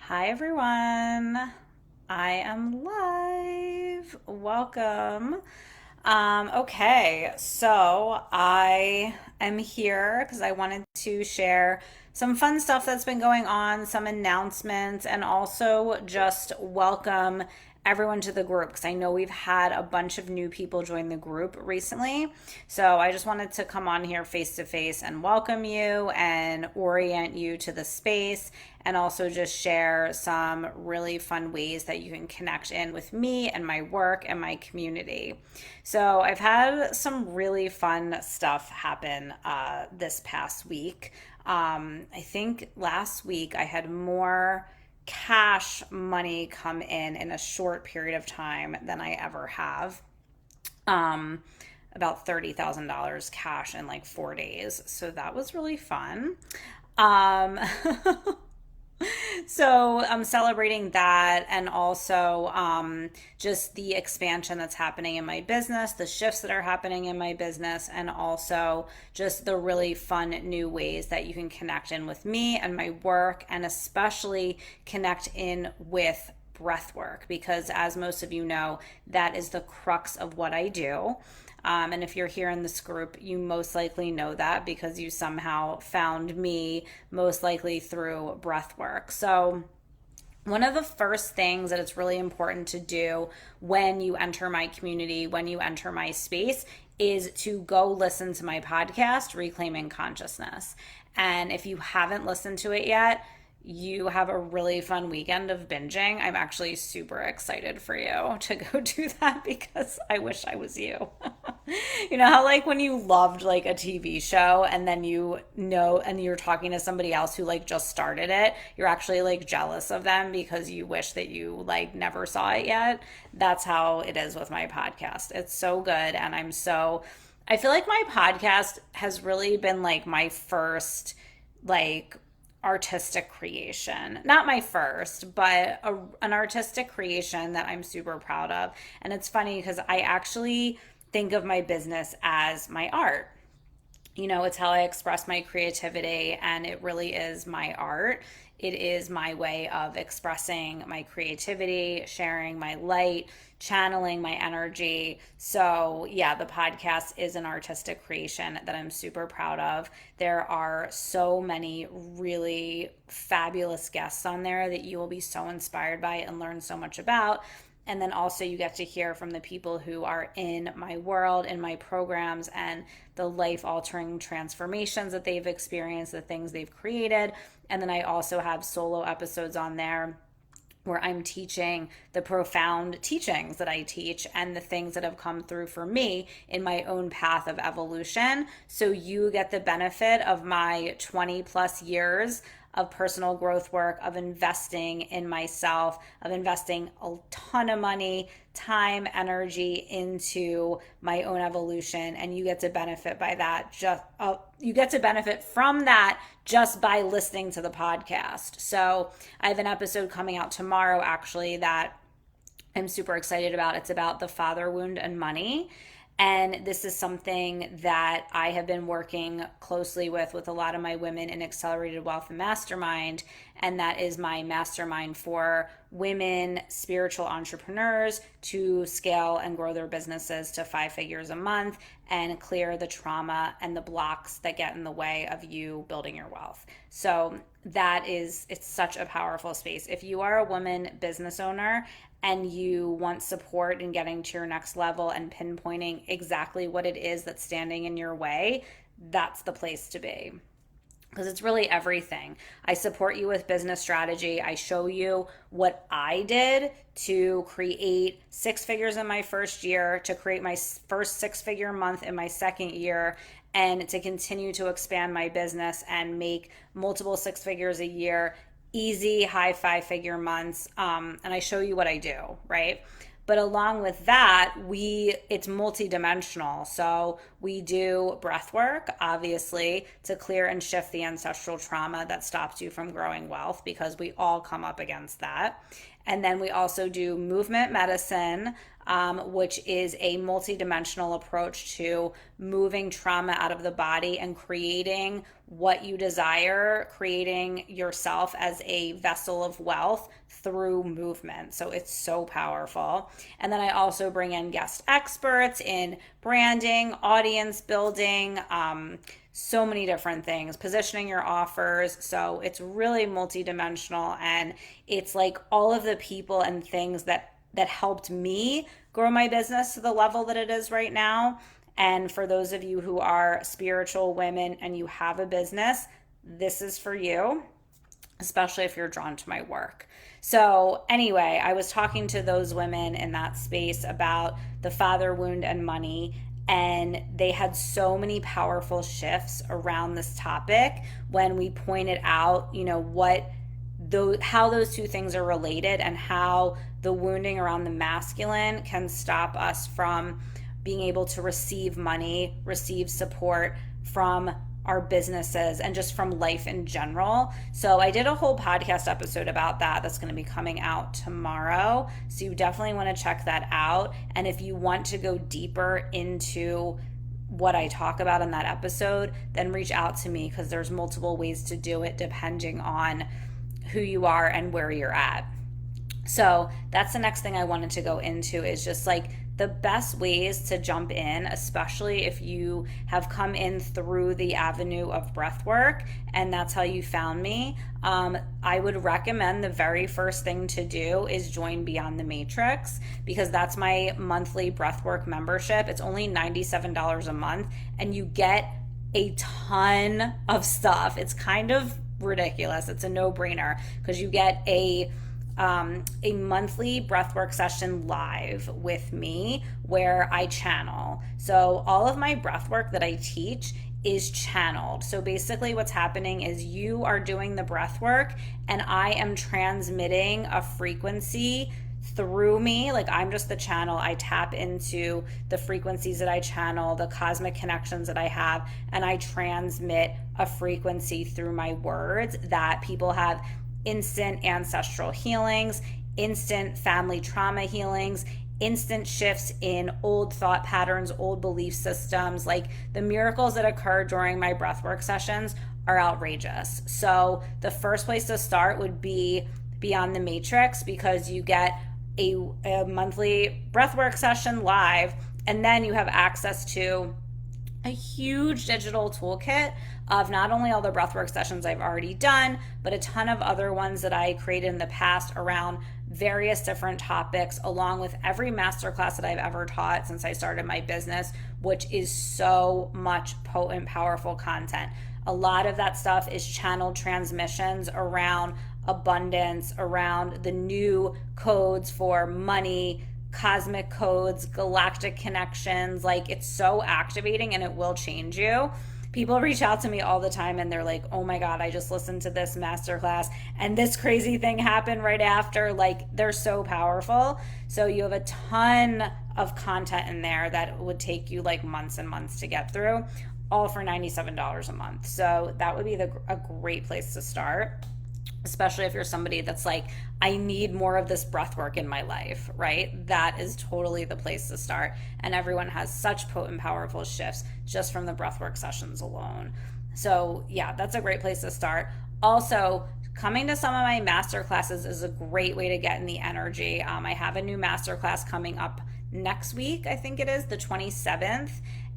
Hi, everyone. I am live. Welcome. Okay, so I am here because I wanted to share some fun stuff that's been going on, some announcements, and also just welcome everyone to the group because I know we've had a bunch of new people join the group recently. So I just wanted to come on here face to face and welcome you and orient you to the space and also just share some really fun ways that you can connect in with me and my work and my community. So I've had some really fun stuff happen this past week. I think last week I had more cash money come in a short period of time than I ever have. Um, about $30,000 cash in like 4 days. So that was really fun. Um, so I'm celebrating that and also just the expansion that's happening in my business, the shifts that are happening in my business, and also just the really fun new ways that you can connect in with me and my work, and especially connect in with breath work because, as most of you know, that is the crux of what I do. And if you're here in this group, you most likely know that because you somehow found me most likely through breath work. So, one of the first things that it's really important to do when you enter my community, when you enter my space, is to go listen to my podcast, Reclaiming Consciousness. And if you haven't listened to it yet, you have a really fun weekend of binging. I'm actually super excited for you to go do that because I wish I was you. You know how like when you loved like a TV show and then you know and you're talking to somebody else who like just started it, you're actually like jealous of them because you wish that you like never saw it yet. That's how it is with my podcast. It's so good and I feel like my podcast has really been like my first like artistic creation. Not my first, but an artistic creation that I'm super proud of. And it's funny because I actually think of my business as my art. You know, it's how I express my creativity, and it really is my art. It is my way of expressing my creativity, sharing my light, channeling my energy. So, yeah, the podcast is an artistic creation that I'm super proud of. There are so many really fabulous guests on there that you will be so inspired by and learn so much about. And then also, you get to hear from the people who are in my world, in my programs, and the life altering transformations that they've experienced, the things they've created. And then I also have solo episodes on there where I'm teaching the profound teachings that I teach and the things that have come through for me in my own path of evolution. So you get the benefit of my 20 plus years of personal growth work, of investing in myself, of investing a ton of money, time, energy into my own evolution, and you get to benefit by that. You get to benefit from that just by listening to the podcast. So I have an episode coming out tomorrow, actually, that I'm super excited about. It's about the father wound and money. And this is something that I have been working closely with a lot of my women in Accelerated Wealth Mastermind. And that is my mastermind for women, spiritual entrepreneurs to scale and grow their businesses to 5 figures a month and clear the trauma and the blocks that get in the way of you building your wealth. So it's such a powerful space. If you are a woman business owner and you want support in getting to your next level and pinpointing exactly what it is that's standing in your way, that's the place to be. Because it's really everything. I support you with business strategy. I show you what I did to create 6 figures in my first year, to create my first 6 figure month in my second year, and to continue to expand my business and make multiple 6 figures a year, easy high 5 figure months. And I show you what I do, right? But along with that, it's multidimensional. So we do breath work, obviously, to clear and shift the ancestral trauma that stops you from growing wealth, because we all come up against that. And then we also do movement medicine which is a multidimensional approach to moving trauma out of the body and creating what you desire, creating yourself as a vessel of wealth through movement. So it's so powerful. And then I also bring in guest experts in branding, audience building, so many different things, positioning your offers. So it's really multidimensional, and it's like all of the people and things that helped me grow my business to the level that it is right now. And for those of you who are spiritual women and you have a business, this is for you, especially if you're drawn to my work. So anyway, I was talking to those women in that space about the father wound and money, and they had so many powerful shifts around this topic when we pointed out, how those two things are related, and how the wounding around the masculine can stop us from being able to receive money, receive support from our businesses, and just from life in general. So I did a whole podcast episode about that that's going to be coming out tomorrow. So you definitely want to check that out. And if you want to go deeper into what I talk about in that episode, then reach out to me, because there's multiple ways to do it depending on who you are and where you're at. So that's the next thing I wanted to go into, is just like the best ways to jump in, especially if you have come in through the avenue of breath work and that's how you found me. I would recommend the very first thing to do is join Beyond the Matrix, because that's my monthly breathwork membership. It's only $97 a month, and you get a ton of stuff. It's kind of ridiculous. It's a no-brainer, because you get a monthly breathwork session live with me where I channel. So all of my breathwork that I teach is channeled. So basically what's happening is you are doing the breathwork and I am transmitting a frequency through me. Like, I'm just the channel. I tap into the frequencies that I channel, the cosmic connections that I have, and I transmit a frequency through my words that people have instant ancestral healings, instant family trauma healings, instant shifts in old thought patterns, old belief systems. Like, the miracles that occur during my breathwork sessions are outrageous. So the first place to start would be Beyond the Matrix, because you get a monthly breathwork session live, and then you have access to a huge digital toolkit of not only all the breathwork sessions I've already done, but a ton of other ones that I created in the past around various different topics, along with every masterclass that I've ever taught since I started my business, which is so much potent, powerful content. A lot of that stuff is channeled transmissions around abundance, around the new codes for money, cosmic codes, galactic connections. Like, it's so activating and it will change you. People reach out to me all the time and they're like, oh my God, I just listened to this masterclass and this crazy thing happened right after. Like, they're so powerful. So you have a ton of content in there that would take you like months and months to get through, all for $97 a month. So that would be a great place to start, especially if you're somebody that's like, I need more of this breath work in my life, right? That is totally the place to start. And everyone has such potent, powerful shifts just from the breathwork sessions alone. So yeah, that's a great place to start. Also, coming to some of my masterclasses is a great way to get in the energy. I have a new masterclass coming up next week. I think it is the 27th.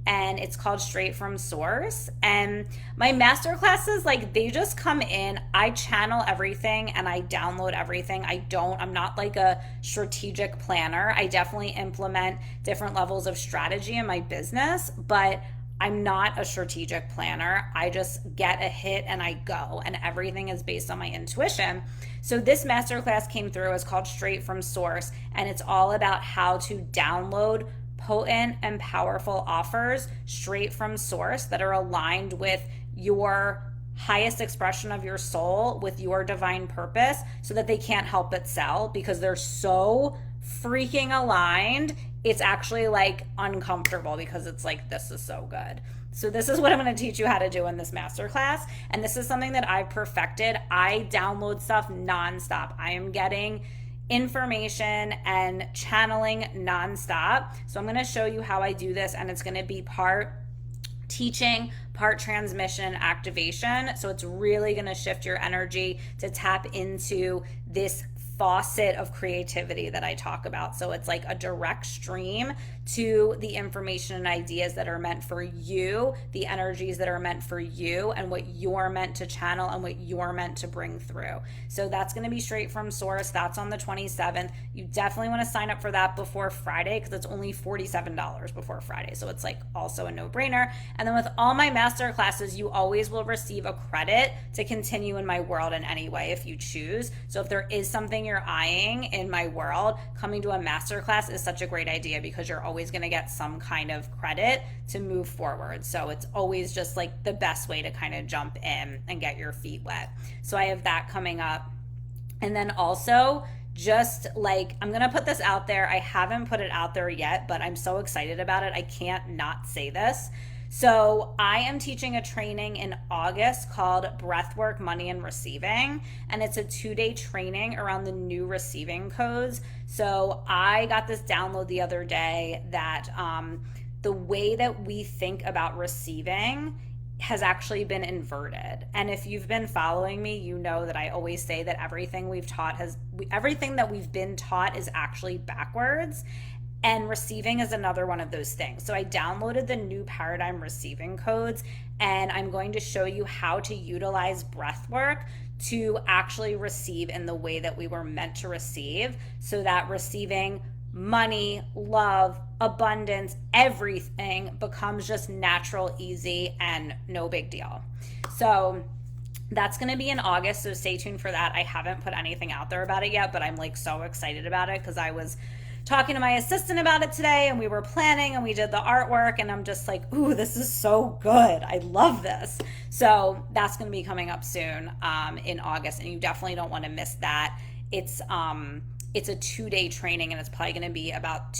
And it's called Straight from Source. And my masterclasses, like, they just come in, I channel everything and I download everything. I'm not like a strategic planner. I definitely implement different levels of strategy in my business, but I'm not a strategic planner. I just get a hit and I go, and everything is based on my intuition. So this masterclass came through. It's called Straight from Source, and it's all about how to download potent and powerful offers straight from source that are aligned with your highest expression of your soul, with your divine purpose, so that they can't help but sell, because they're so freaking aligned. It's actually like uncomfortable, because it's like, this is so good. So this is what I'm going to teach you how to do in this masterclass. And this is something that I've perfected. I download stuff nonstop. I am getting information and channeling nonstop. So I'm going to show you how I do this, and it's going to be part teaching, part transmission activation. So it's really going to shift your energy to tap into this faucet of creativity that I talk about. So it's like a direct stream to the information and ideas that are meant for you, the energies that are meant for you, and what you're meant to channel and what you're meant to bring through. So that's going to be straight from source. That's on the 27th. You definitely want to sign up for that before Friday, because it's only $47 before Friday. So it's like also a no-brainer. And then with all my master classes, you always will receive a credit to continue in my world in any way if you choose. So if there is something you're eyeing in my world, coming to a master class is such a great idea, because you're always going to get some kind of credit to move forward. So it's always just like the best way to kind of jump in and get your feet wet. So I have that coming up. And then also, just like, I'm going to put this out there. I haven't put it out there yet, but I'm so excited about it. I can't not say this. So I am teaching a training in August called Breathwork, Money, and Receiving. And it's a 2-day training around the new receiving codes. So I got this download the other day that the way that we think about receiving has actually been inverted. And if you've been following me, you know that I always say that everything that we've been taught is actually backwards. And receiving is another one of those things. So I downloaded the new paradigm receiving codes, and I'm going to show you how to utilize breath work to actually receive in the way that we were meant to receive, so that receiving money, love, abundance, everything becomes just natural, easy, and no big deal. So that's going to be in August, so stay tuned for that. I haven't put anything out there about it yet, but I'm like so excited about it, because I was talking to my assistant about it today, and we were planning and we did the artwork, and I'm just like, ooh, this is so good. I love this. So that's going to be coming up soon in August, and you definitely don't want to miss that. It's a 2-day training, and it's probably going to be about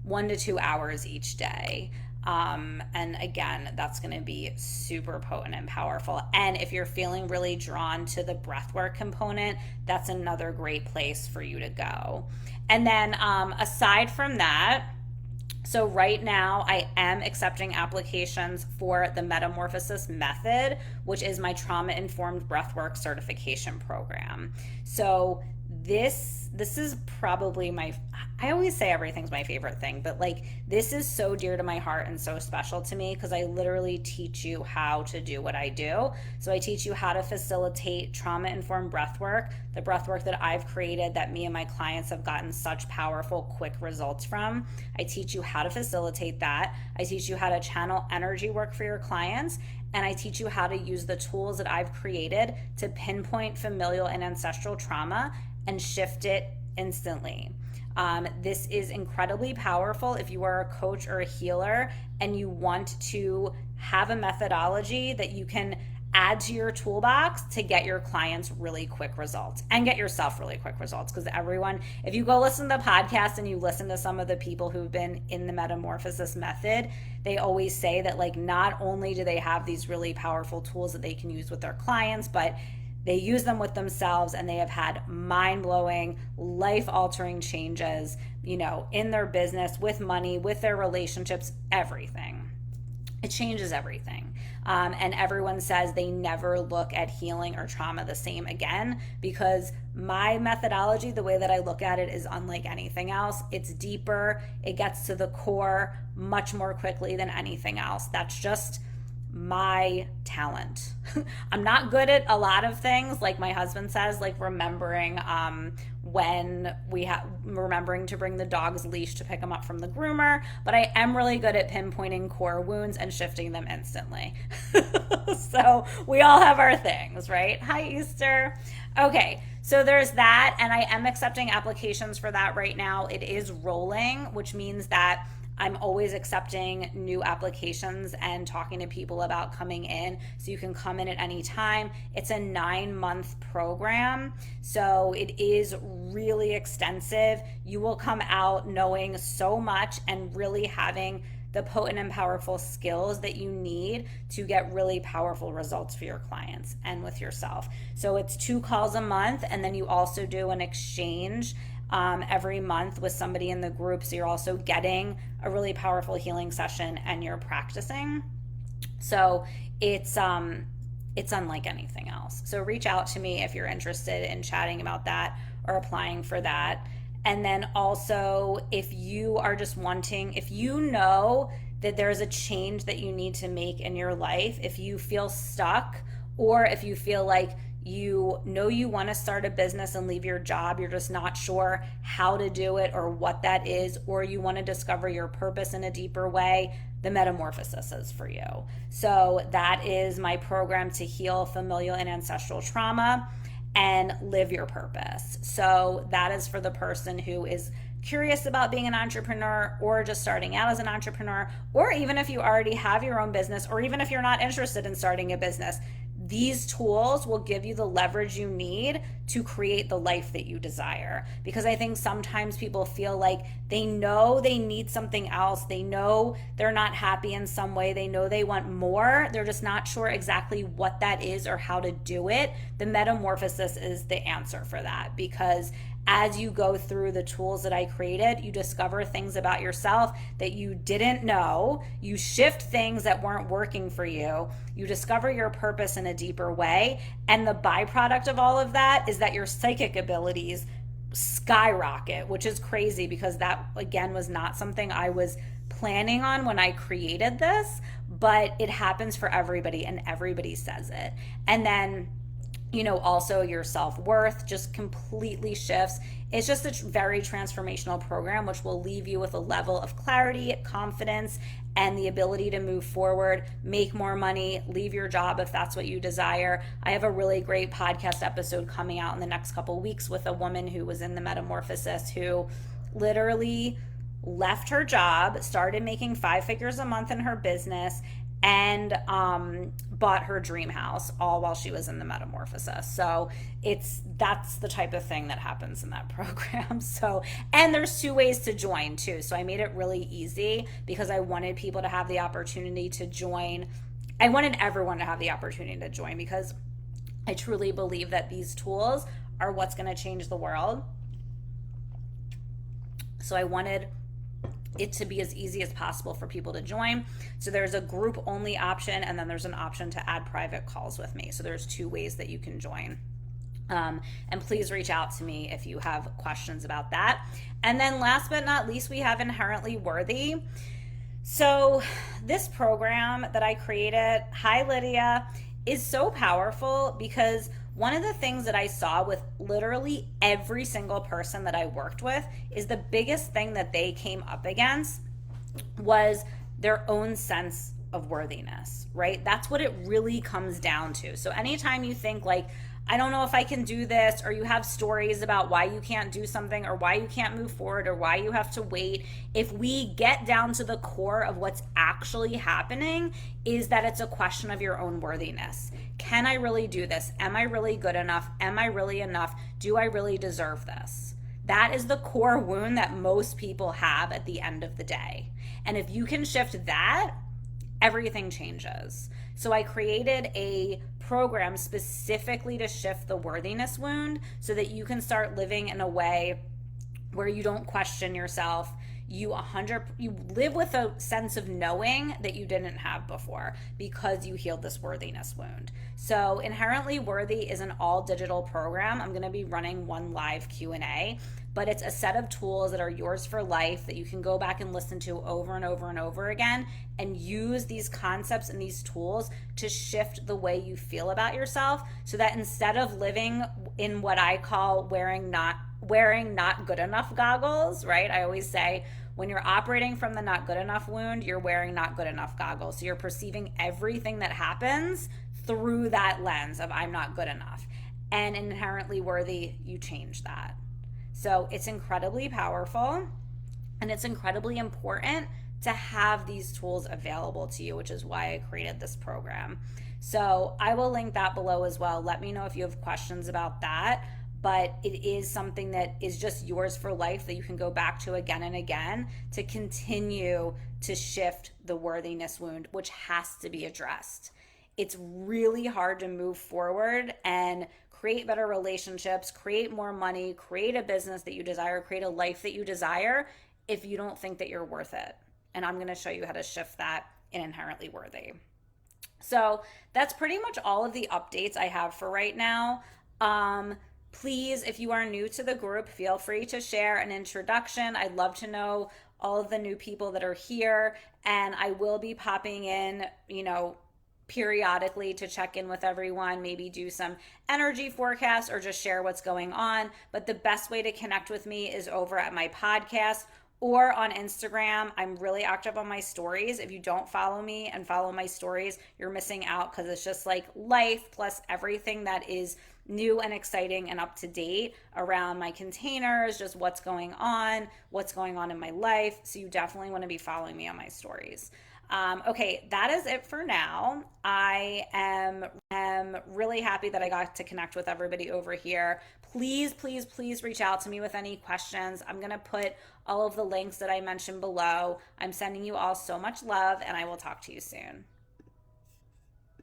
1 to 2 hours each day. And again, that's going to be super potent and powerful. And if you're feeling really drawn to the breathwork component, that's another great place for you to go. And then aside from that, so right now I am accepting applications for the Metamorphosis Method, which is my trauma-informed breathwork certification program. So this is probably I always say everything's my favorite thing, but like, this is so dear to my heart and so special to me, because I literally teach you how to do what I do. So I teach you how to facilitate trauma-informed breathwork, the breathwork that I've created that me and my clients have gotten such powerful, quick results from. I teach you how to facilitate that. I teach you how to channel energy work for your clients. And I teach you how to use the tools that I've created to pinpoint familial and ancestral trauma and shift it instantly. This is incredibly powerful if you are a coach or a healer and you want to have a methodology that you can add to your toolbox to get your clients really quick results and get yourself really quick results. Because if you go listen to the podcast and you listen to some of the people who've been in the Metamorphosis Method, they always say that like, not only do they have these really powerful tools that they can use with their clients, but they use them with themselves, and they have had mind-blowing, life-altering changes, in their business, with money, with their relationships, everything. It changes everything. And everyone says they never look at healing or trauma the same again, because my methodology, the way that I look at it, is unlike anything else. It's deeper. It gets to the core much more quickly than anything else. That's just my talent. I'm not good at a lot of things, like my husband says, like remembering remembering to bring the dog's leash to pick him up from the groomer, but I am really good at pinpointing core wounds and shifting them instantly. So we all have our things, right? Hi, Easter. Okay, so there's that, and I am accepting applications for that right now. It is rolling, which means that I'm always accepting new applications and talking to people about coming in. So you can come in at any time. It's a 9-month program, so it is really extensive. You will come out knowing so much and really having the potent and powerful skills that you need to get really powerful results for your clients and with yourself. So it's 2 calls a month, and then you also do an exchange every month with somebody in the group. So you're also getting a really powerful healing session and you're practicing. So it's unlike anything else. So reach out to me if you're interested in chatting about that or applying for that. And then also, if you are just wanting, if you know that there's a change that you need to make in your life, if you feel stuck, or if you feel like you know you want to start a business and leave your job, you're just not sure how to do it or what that is, or you want to discover your purpose in a deeper way, the Metamorphosis is for you. So that is my program to heal familial and ancestral trauma and live your purpose. So that is for the person who is curious about being an entrepreneur, or just starting out as an entrepreneur, or even if you already have your own business, or even if you're not interested in starting a business. These tools will give you the leverage you need to create the life that you desire. Because I think sometimes people feel like they know they need something else. They know they're not happy in some way. They know they want more. They're just not sure exactly what that is or how to do it. The Metamorphosis is the answer for that, because as you go through the tools that I created, you discover things about yourself that you didn't know. You shift things that weren't working for you. You discover your purpose in a deeper way. And the byproduct of all of that is that your psychic abilities skyrocket, which is crazy, because that, again, was not something I was planning on when I created this, but it happens for everybody and everybody says it. And then also your self-worth just completely shifts. It's just a very transformational program, which will leave you with a level of clarity, confidence, and the ability to move forward, make more money, leave your job if that's what you desire. I have a really great podcast episode coming out in the next couple weeks with a woman who was in the Metamorphosis, who literally left her job, started making 5 figures a month in her business, and bought her dream house, all while she was in the Metamorphosis. So that's the type of thing that happens in that program. So, and there's 2 ways to join too. So I made it really easy because I wanted people to have the opportunity to join. I wanted everyone to have the opportunity to join, because I truly believe that these tools are what's going to change the world. So I wanted it to be as easy as possible for people to join. So there's a group only option, and then there's an option to add private calls with me. So there's 2 ways that you can join. And please reach out to me if you have questions about that. And then last but not least, we have Inherently Worthy. So this program that I created, hi Lydia, is so powerful, because one of the things that I saw with literally every single person that I worked with is the biggest thing that they came up against was their own sense of worthiness, right? That's what it really comes down to. So anytime you think like, I don't know if I can do this, or you have stories about why you can't do something, or why you can't move forward, or why you have to wait, if we get down to the core of what's actually happening, is that it's a question of your own worthiness. Can I really do this? Am I really good enough? Am I really enough? Do I really deserve this? That is the core wound that most people have at the end of the day. And if you can shift that, everything changes. So I created a program specifically to shift the worthiness wound, so that you can start living in a way where you don't question yourself. You live with a sense of knowing that you didn't have before, because you healed this worthiness wound. So Inherently Worthy is an all digital program. I'm going to be running 1 live Q&A, but it's a set of tools that are yours for life that you can go back and listen to over and over and over again, and use these concepts and these tools to shift the way you feel about yourself, so that instead of living in what I call wearing not good enough goggles, right? I always say, when you're operating from the not good enough wound, you're wearing not good enough goggles. So you're perceiving everything that happens through that lens of I'm not good enough. And Inherently Worthy, you change that. So it's incredibly powerful, and it's incredibly important to have these tools available to you, which is why I created this program. So I will link that below as well. Let me know if you have questions about that. but it is something that is just yours for life that you can go back to again and again to continue to shift the worthiness wound, which has to be addressed. It's really hard to move forward and create better relationships, create more money, create a business that you desire, create a life that you desire if you don't think that you're worth it. And I'm going to show you how to shift that in Inherently Worthy. So that's pretty much all of the updates I have for right now. Please, if you are new to the group, feel free to share an introduction. I'd love to know all of the new people that are here, and I will be popping in, periodically to check in with everyone, maybe do some energy forecasts or just share what's going on. But the best way to connect with me is over at my podcast or on Instagram. I'm really active on my stories. If you don't follow me and follow my stories, you're missing out because it's just like life plus everything that is new and exciting and up to date around my containers, just what's going on in my life. So you definitely want to be following me on my stories. Okay, that is it for now. I am really happy that I got to connect with everybody over here. Please, please, please reach out to me with any questions. I'm going to put all of the links that I mentioned below. I'm sending you all so much love, and I will talk to you soon.